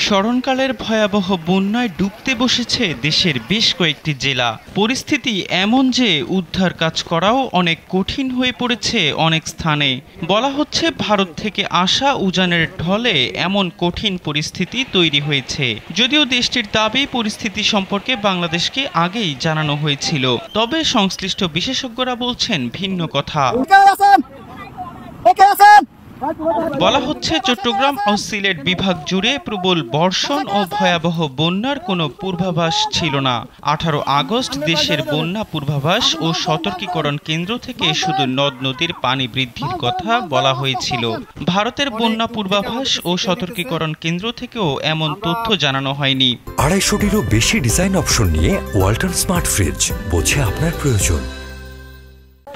স্মরণকালের ভয়াবহ বন্যায় ডুবতে বসেছে দেশের বেশ কয়েকটি জেলা। পরিস্থিতি এমন যে উদ্ধার কাজ করাও অনেক কঠিন হয়ে পড়েছে অনেক স্থানে। বলা হচ্ছে ভারত থেকে আসা উজানের ঢলে এমন কঠিন পরিস্থিতি তৈরি হয়েছে। যদিও দেশটির দাবি পরিস্থিতি সম্পর্কে বাংলাদেশকে আগেই জানানো হয়েছিল, তবে সংশ্লিষ্ট বিশেষজ্ঞরা বলছেন ভিন্ন কথা। বলা হচ্ছে চট্টগ্রাম ও সিলেট বিভাগ জুড়ে প্রবল বর্ষণ ও ভয়াবহ বন্যার কোনো পূর্বাভাস ছিল না। 18 আগস্ট দেশের বন্যা পূর্বাভাস ও সতর্কীকরণ কেন্দ্র থেকে শুধু নদ নদীর পানি বৃদ্ধির কথা বলা হয়েছিল। ভারতের বন্যা পূর্বাভাস ও সতর্কীকরণ কেন্দ্র থেকেও এমন তথ্য জানানো হয়নি। 250-টিরও বেশি ডিজাইন অপশন নিয়ে ওয়ালটন স্মার্ট ফ্রিজ, বোঝে আপনার প্রয়োজন।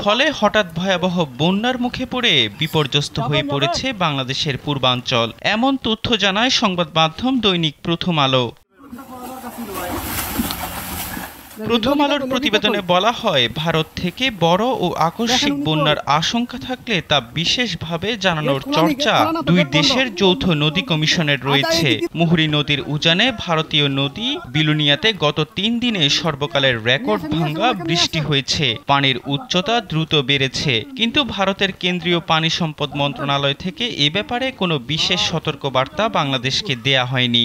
ফলে হঠাৎ ভয়াবহ বন্যার মুখে পড়ে বিপর্যস্ত হয়ে পড়েছে বাংলাদেশের পূর্বাঞ্চল, এমন তথ্য জানায় সংবাদ মাধ্যম দৈনিক প্রথম আলো। প্রথম আলোর প্রতিবেদনে বলা হয়, ভারত থেকে বড় ও আকস্মিক বন্যার আশঙ্কা থাকলে তা বিশেষভাবে জানানোর চর্চা দুই দেশের যৌথ নদী কমিশনের রয়েছে। মুহুরী নদীর উজানে ভারতীয় নদী বিলুনিয়াতে গত 3 দিনে সর্বকালের রেকর্ড ভাঙা বৃষ্টি হয়েছে। পানির উচ্চতা দ্রুত বেড়েছে, কিন্তু ভারতের কেন্দ্রীয় পানি সম্পদ মন্ত্রণালয় থেকে এ ব্যাপারে কোনো বিশেষ সতর্কবার্তা বাংলাদেশকে দেয়া হয়নি।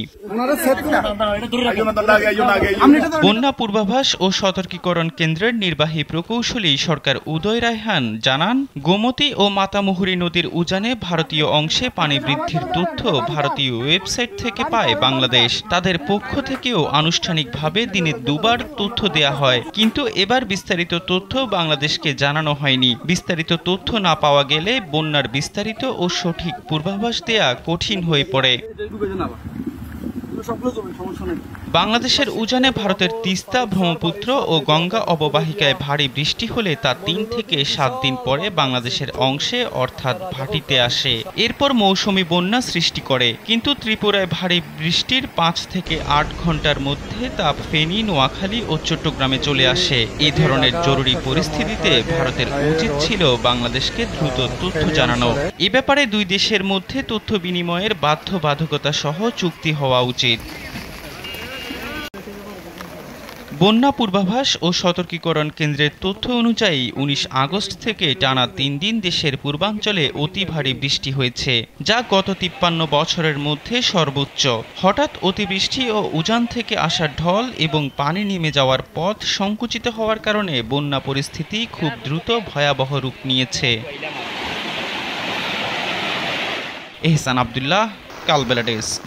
বন্যা পূর্বাভাস ও সতর্কীকরণ কেন্দ্রের নির্বাহী প্রকৌশলী সরকার উদয় রায়হান জানান, গোমতী ও মাতামুহুরী নদীর উজানে ভারতীয় অংশে পানি বৃদ্ধির তথ্য ভারতীয় ওয়েবসাইট থেকে পায় বাংলাদেশ। তাদের পক্ষ থেকেও আনুষ্ঠানিকভাবে দিনে 2 বার তথ্য দেয়া হয়, কিন্তু এবার বিস্তারিত তথ্য বাংলাদেশকে জানানো হয়নি। বিস্তারিত তথ্য না পাওয়া গেলে বন্যার বিস্তারিত ও সঠিক পূর্বাভাস দেয়া কঠিন হয়ে পড়ে। বাংলাদেশের উজানে ভারতের তিস্তা, ব্রহ্মপুত্র ও গঙ্গা অববাহিকায় ভারী বৃষ্টি হলে তা 3 থেকে 7 দিন পরে বাংলাদেশের অংশে অর্থাৎ ভাটিতে আসে। এরপর মৌসুমী বন্যা সৃষ্টি করে, কিন্তু ত্রিপুরায় ভারী বৃষ্টির 5 থেকে 8 ঘন্টার মধ্যে তা ফেনী, নোয়াখালী ও চট্টগ্রামে চলে আসে। এই ধরনের জরুরি পরিস্থিতিতে ভারতের উচিত ছিল বাংলাদেশকে দ্রুত তথ্য জানানো। এ ব্যাপারে দুই দেশের মধ্যে তথ্য বিনিময়ের বাধ্যবাধকতা সহ চুক্তি হওয়া উচিত। বন্যা পূর্বাভাস ও সতর্কীকরণ কেন্দ্রের তথ্য অনুযায়ী 19 আগস্ট থেকে টানা 3 দিন দেশের পূর্বাঞ্চলে অতি ভারী বৃষ্টি হয়েছে, যা গত 53 বছরের মধ্যে সর্বোচ্চ। হঠাৎ অতিবৃষ্টি ও উজান থেকে আসা ঢল এবং পানি নেমে যাওয়ার পথ সংকুচিত হওয়ার কারণে বন্যা পরিস্থিতি খুব দ্রুত ভয়াবহ রূপ নিয়েছে। এহসান আব্দুল্লাহ, কালবেলা ডেস্ক।